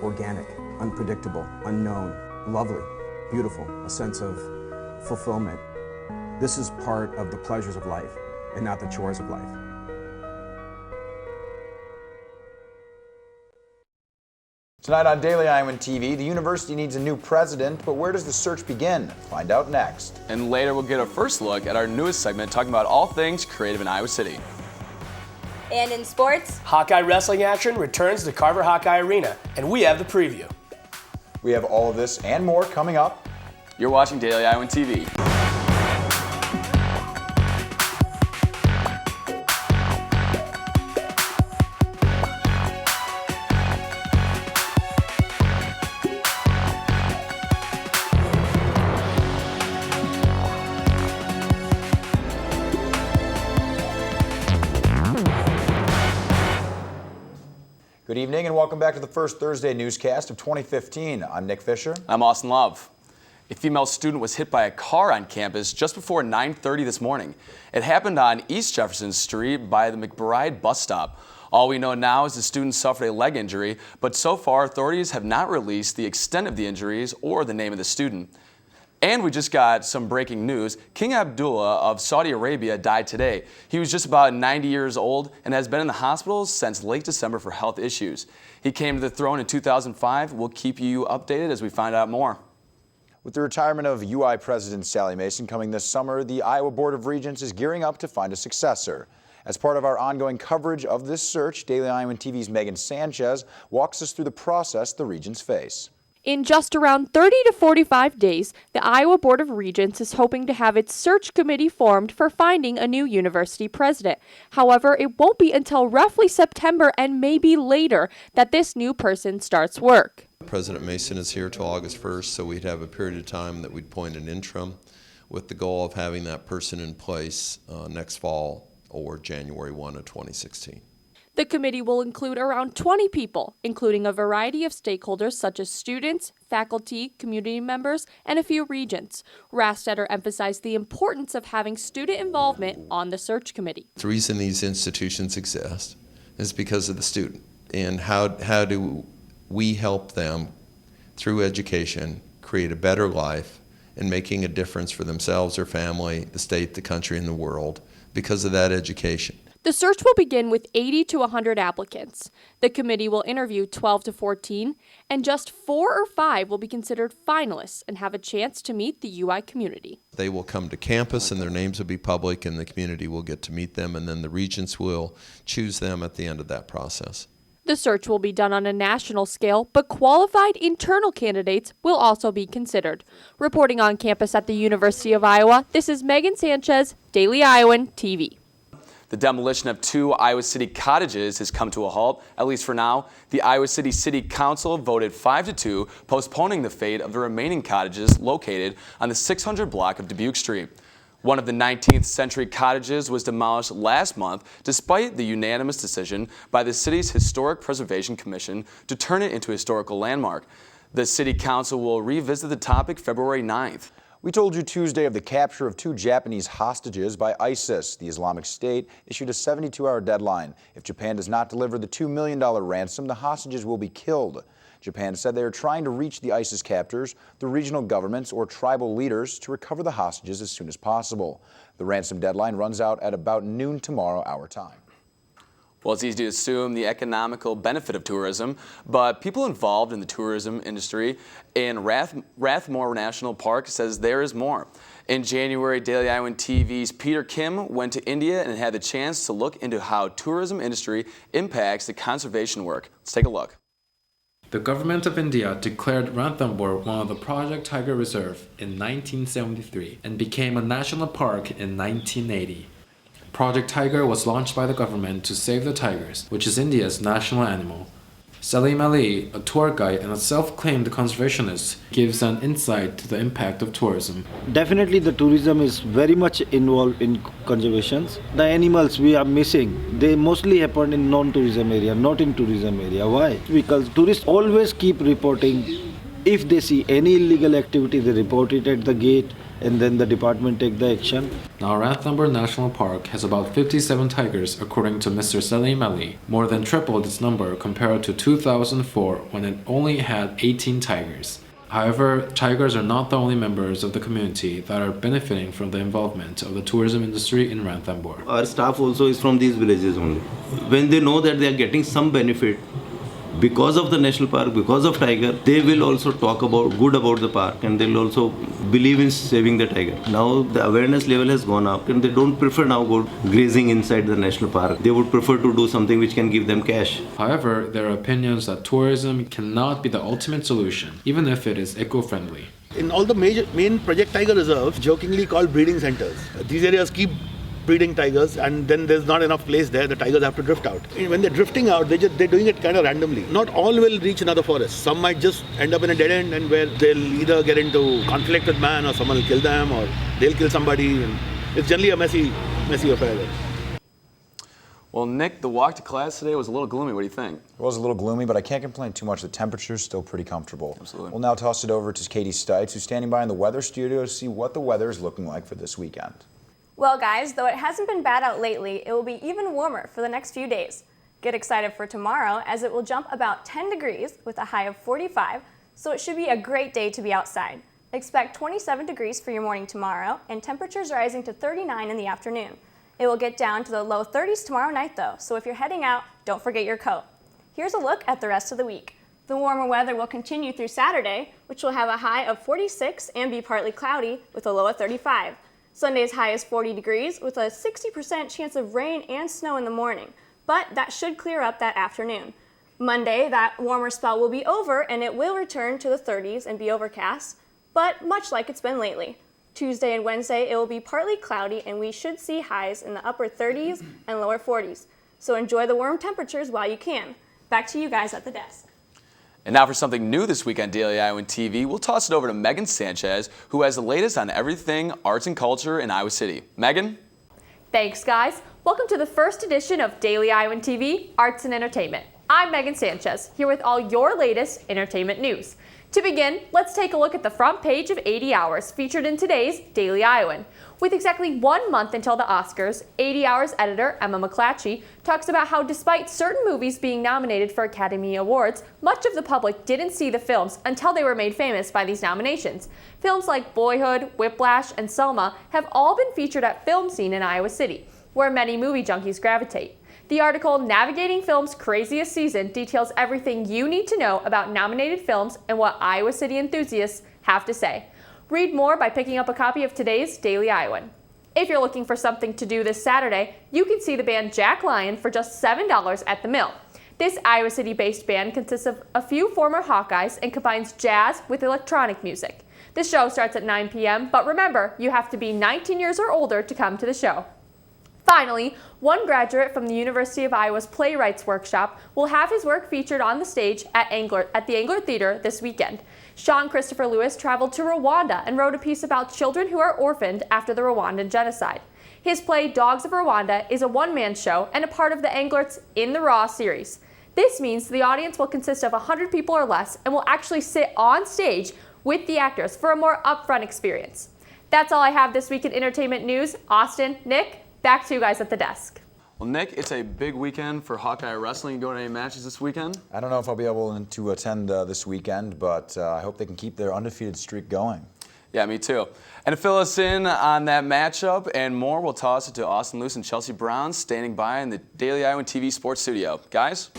organic, unpredictable, unknown, lovely, beautiful, a sense of fulfillment. This is part of the pleasures of life and not the chores of life. Tonight on Daily Iowan TV, the university needs a new president, but where does the search begin? Find out next. And later we'll get a first look at our newest segment talking about all things creative in Iowa City. And in sports, Hawkeye wrestling action returns to Carver Hawkeye Arena, and we have the preview. We have all of this and more coming up. You're watching Daily Iowan TV. Good evening and welcome back to the first Thursday newscast of 2015. I'm Nick Fisher. I'm Austin Love. A female student was hit by a car on campus just before 9:30 this morning. It happened on East Jefferson Street by the McBride bus stop. All we know now is the student suffered a leg injury, but so far authorities have not released the extent of the injuries or the name of the student. And we just got some breaking news. King Abdullah of Saudi Arabia died today. He was just about 90 years old and has been in the hospital since late December for health issues. He came to the throne in 2005. We'll keep you updated as we find out more. With the retirement of UI President Sally Mason coming this summer, the Iowa Board of Regents is gearing up to find a successor. As part of our ongoing coverage of this search, Daily Iowan TV's Megan Sanchez walks us through the process the regents face. In just around 30 to 45 days, the Iowa Board of Regents is hoping to have its search committee formed for finding a new university president. However, it won't be until roughly September and maybe later that this new person starts work. President Mason is here till August 1st, so we'd have a period of time that we'd appoint an interim with the goal of having that person in place next fall or January 1 of 2016. The committee will include around 20 people, including a variety of stakeholders such as students, faculty, community members, and a few regents. Rastetter emphasized the importance of having student involvement on the search committee. The reason these institutions exist is because of the student. And how do we help them through education create a better life and making a difference for themselves, their family, the state, the country, and the world because of that education. The search will begin with 80 to 100 applicants. The committee will interview 12 to 14, and just 4 or 5 will be considered finalists and have a chance to meet the UI community. They will come to campus and their names will be public and the community will get to meet them, and then the regents will choose them at the end of that process. The search will be done on a national scale, but qualified internal candidates will also be considered. Reporting on campus at the University of Iowa, this is Megan Sanchez, Daily Iowan TV. The demolition of 2 Iowa City cottages has come to a halt, at least for now. The Iowa City City Council voted 5-2, postponing the fate of the remaining cottages located on the 600 block of Dubuque Street. One of the 19th century cottages was demolished last month despite the unanimous decision by the city's Historic Preservation Commission to turn it into a historical landmark. The City Council will revisit the topic February 9th. We told you Tuesday of the capture of 2 Japanese hostages by ISIS. The Islamic State issued a 72-hour deadline. If Japan does not deliver the $2 million ransom, the hostages will be killed. Japan said they are trying to reach the ISIS captors, the regional governments, or tribal leaders to recover the hostages as soon as possible. The ransom deadline runs out at about noon tomorrow, our time. Well, it's easy to assume the economical benefit of tourism, but people involved in the tourism industry in Rathmore National Park says there is more. In January, Daily Iowan TV's Peter Kim went to India and had the chance to look into how tourism industry impacts the conservation work. Let's take a look. The government of India declared Ranthambore one of the Project Tiger Reserve in 1973 and became a national park in 1980. Project Tiger was launched by the government to save the tigers, which is India's national animal. Salim Ali, a tour guide and a self-claimed conservationist, gives an insight to the impact of tourism. Definitely the tourism is very much involved in conservation. The animals we are missing, they mostly happen in non-tourism area, not in tourism area. Why? Because tourists always keep reporting If they see any illegal activity, they report it at the gate, and then the department take the action. Now, Ranthambore National Park has about 57 tigers, according to Mr. Salim Ali, more than tripled its number compared to 2004 when it only had 18 tigers. However, tigers are not the only members of the community that are benefiting from the involvement of the tourism industry in Ranthambore. Our staff also is from these villages only. When they know that they are getting some benefit because of the national park, because of tiger, they will also talk good about the park, and they'll also believe in saving the tiger. Now the awareness level has gone up, and they don't prefer now go grazing inside the national park. They would prefer to do something which can give them cash. However, there are opinions that tourism cannot be the ultimate solution, even if it is eco-friendly. In all the main Project Tiger reserves, jokingly called breeding centers, these areas keep breeding tigers, and then there's not enough place there. The tigers have to drift out. When they're drifting out, they're doing it kind of randomly. Not all will reach another forest. Some might just end up in a dead end, and where they'll either get into conflict with man, or someone will kill them, or they'll kill somebody. And it's generally a messy affair there. Well, Nick, the walk to class today was a little gloomy. What do you think? It was a little gloomy, but I can't complain too much. The temperature's still pretty comfortable. Absolutely. We'll now toss it over to Katie Stites, who's standing by in the weather studio to see what the weather is looking like for this weekend. Well, guys, though it hasn't been bad out lately, it will be even warmer for the next few days. Get excited for tomorrow, as it will jump about 10 degrees with a high of 45, so it should be a great day to be outside. Expect 27 degrees for your morning tomorrow, and temperatures rising to 39 in the afternoon. It will get down to the low 30s tomorrow night, though, so if you're heading out, don't forget your coat. Here's a look at the rest of the week. The warmer weather will continue through Saturday, which will have a high of 46 and be partly cloudy with a low of 35. Sunday's high is 40 degrees with a 60% chance of rain and snow in the morning, but that should clear up that afternoon. Monday, that warmer spell will be over and it will return to the 30s and be overcast, but much like it's been lately. Tuesday and Wednesday, it will be partly cloudy and we should see highs in the upper 30s and lower 40s. So enjoy the warm temperatures while you can. Back to you guys at the desk. And now for something new this week on Daily Iowan TV, we'll toss it over to Megan Sanchez, who has the latest on everything arts and culture in Iowa City. Megan? Thanks, guys. Welcome to the first edition of Daily Iowan TV, Arts and Entertainment. I'm Megan Sanchez, here with all your latest entertainment news. To begin, let's take a look at the front page of 80 Hours, featured in today's Daily Iowan. With exactly 1 month until the Oscars, 80 Hours editor Emma McClatchy talks about how despite certain movies being nominated for Academy Awards, much of the public didn't see the films until they were made famous by these nominations. Films like Boyhood, Whiplash, and Selma have all been featured at Film Scene in Iowa City, where many movie junkies gravitate. The article Navigating Film's Craziest Season details everything you need to know about nominated films and what Iowa City enthusiasts have to say. Read more by picking up a copy of today's Daily Iowan. If you're looking for something to do this Saturday, you can see the band Jack Lyon for just $7 at the Mill. This Iowa City-based band consists of a few former Hawkeyes and combines jazz with electronic music. The show starts at 9 p.m., but remember, you have to be 19 years or older to come to the show. Finally, one graduate from the University of Iowa's Playwrights Workshop will have his work featured on the stage at the Angler Theater this weekend. Sean Christopher Lewis traveled to Rwanda and wrote a piece about children who are orphaned after the Rwandan genocide. His play Dogs of Rwanda is a one-man show and a part of the Angler's In the Raw series. This means the audience will consist of 100 people or less and will actually sit on stage with the actors for a more upfront experience. That's all I have this week in entertainment news. Austin, Nick, back to you guys at the desk. Well, Nick, it's a big weekend for Hawkeye Wrestling. You going to any matches this weekend? I don't know if I'll be able to attend this weekend, but I hope they can keep their undefeated streak going. Yeah, me too. And to fill us in on that matchup and more, we'll toss it to Austin Luce and Chelsea Brown standing by in the Daily Iowan TV Sports Studio. Guys?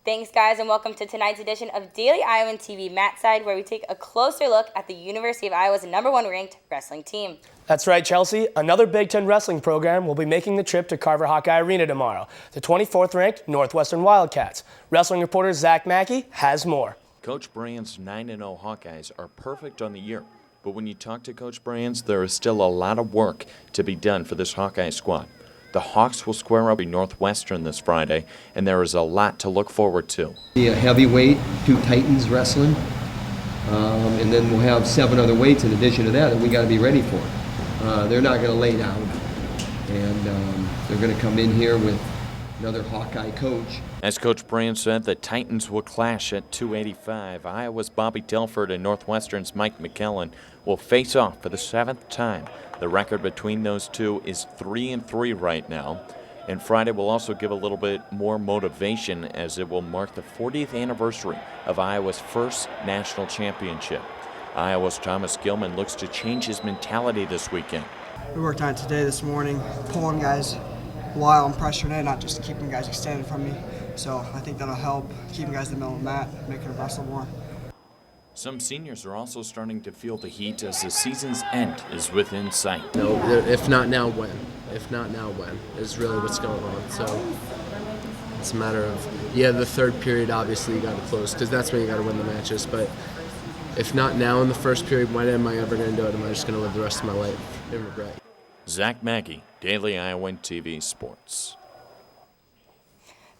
Thanks, guys, and welcome to tonight's edition of Daily Iowan TV Mat Side, where we take a closer look at the University of Iowa's #1 ranked wrestling team. That's right, Chelsea. Another Big Ten wrestling program will be making the trip to Carver Hawkeye Arena tomorrow. The 24th ranked Northwestern Wildcats. Wrestling reporter Zach Mackey has more. Coach Brand's 9-0 Hawkeyes are perfect on the year. But when you talk to Coach Brands, there is still a lot of work to be done for this Hawkeye squad. The Hawks will square up in Northwestern this Friday, and there is a lot to look forward to. The heavyweight, two Titans wrestling. And then we'll have 7 other weights in addition to that we got to be ready for. They're not going to lay down, and they're going to come in here with another Hawkeye coach. As Coach Brand said, the Titans will clash at 285. Iowa's Bobby Telford and Northwestern's Mike McKellen will face off for the 7th time. The record between those two is 3-3 right now. And Friday will also give a little bit more motivation as it will mark the 40th anniversary of Iowa's first national championship. Iowa's Thomas Gilman looks to change his mentality this weekend. We worked on it today, this morning, pulling guys while I'm pressuring in, not just keeping guys extended from me. So I think that'll help keeping guys in the middle of the mat, making them wrestle more. Some seniors are also starting to feel the heat as the season's end is within sight. No, if not now, when? If not now, when is really what's going on. So it's a matter of, the third period, obviously you got to close because that's when you got to win the matches. But if not now in the first period, when am I ever going to do it? Am I just going to live the rest of my life in regret? Zach Mackey, Daily Iowan TV Sports.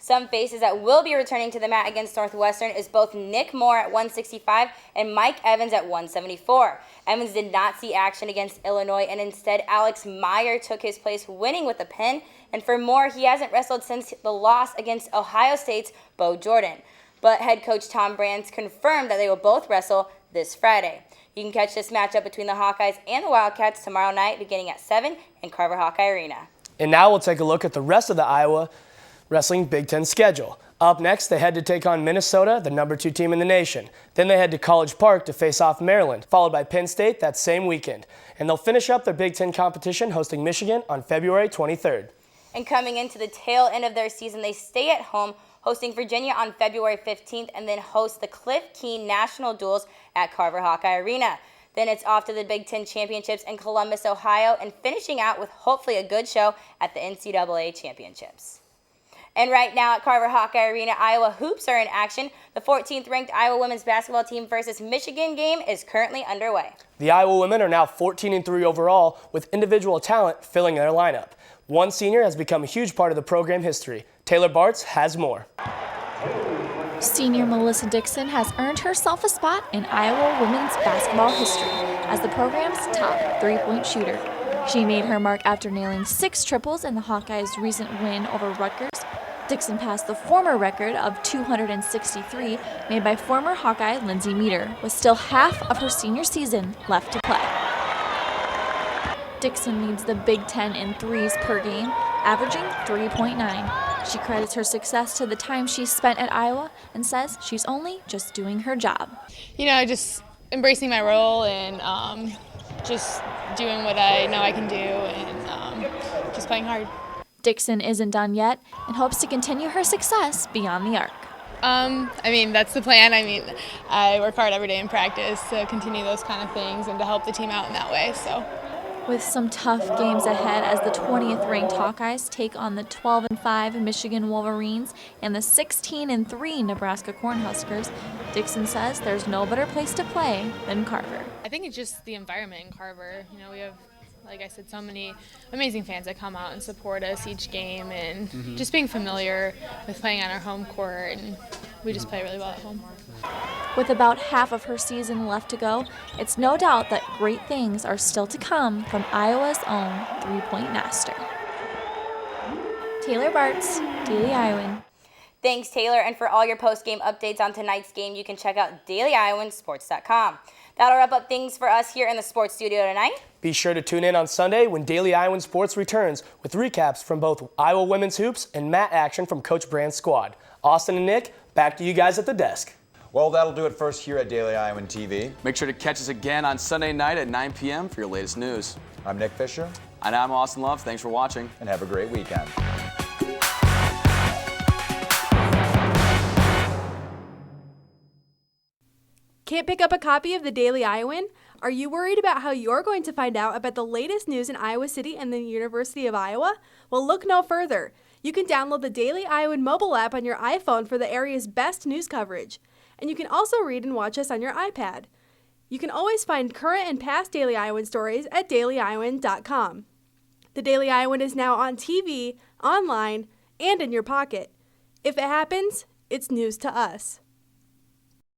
Some faces that will be returning to the mat against Northwestern is both Nick Moore at 165 and Mike Evans at 174. Evans did not see action against Illinois, and instead Alex Meyer took his place, winning with a pin. And for Moore, he hasn't wrestled since the loss against Ohio State's Bo Jordan. But head coach Tom Brands confirmed that they will both wrestle this Friday. You can catch this matchup between the Hawkeyes and the Wildcats tomorrow night beginning at 7 in Carver Hawkeye Arena. And now we'll take a look at the rest of the Iowa Wrestling Big Ten schedule. Up next, they head to take on Minnesota, the number 2 team in the nation. Then they head to College Park to face off Maryland, followed by Penn State that same weekend. And they'll finish up their Big Ten competition hosting Michigan on February 23rd. And coming into the tail end of their season, they stay at home, hosting Virginia on February 15th, and then host the Cliff Keen National Duels at Carver Hawkeye Arena. Then it's off to the Big Ten Championships in Columbus, Ohio, and finishing out with hopefully a good show at the NCAA Championships. And right now at Carver Hawkeye Arena, Iowa hoops are in action. The 14th ranked Iowa women's basketball team versus Michigan game is currently underway. The Iowa women are now 14-3 overall, with individual talent filling their lineup. One senior has become a huge part of the program history. Taylor Bartz has more. Senior Melissa Dixon has earned herself a spot in Iowa women's basketball history as the program's top three-point shooter. She made her mark after nailing 6 triples in the Hawkeyes' recent win over Rutgers. Dixon passed the former record of 263 made by former Hawkeye Lindsay Meter, with still half of her senior season left to play. Dixon leads the Big Ten in threes per game, averaging 3.9. She credits her success to the time she spent at Iowa and says she's only just doing her job. Just embracing my role and just doing what I know I can do and just playing hard. Dixon isn't done yet and hopes to continue her success beyond the arc. That's the plan. I work hard every day in practice to continue those kind of things and to help the team out in that way. So, with some tough games ahead as the 20th ranked Hawkeyes take on the 12-5 Michigan Wolverines and the 16-3 Nebraska Cornhuskers, Dixon says there's no better place to play than Carver. I think it's just the environment in Carver. We have, like I said, so many amazing fans that come out and support us each game, and just being familiar with playing on our home court, and we just play really well at home. With about half of her season left to go, it's no doubt that great things are still to come from Iowa's own three-point master. Taylor Bartz, Daily Iowan. Thanks, Taylor, and for all your post-game updates on tonight's game, you can check out DailyIowanSports.com. That'll wrap up things for us here in the sports studio tonight. Be sure to tune in on Sunday when Daily Iowan Sports returns with recaps from both Iowa women's hoops and mat action from Coach Brand's squad. Austin and Nick, back to you guys at the desk. Well, that'll do it for us here at Daily Iowan TV. Make sure to catch us again on Sunday night at 9 p.m. for your latest news. I'm Nick Fisher. And I'm Austin Love. Thanks for watching. And have a great weekend. Can't pick up a copy of the Daily Iowan? Are you worried about how you're going to find out about the latest news in Iowa City and the University of Iowa? Well, look no further. You can download the Daily Iowan mobile app on your iPhone for the area's best news coverage. And you can also read and watch us on your iPad. You can always find current and past Daily Iowan stories at dailyiowan.com. The Daily Iowan is now on TV, online, and in your pocket. If it happens, it's news to us.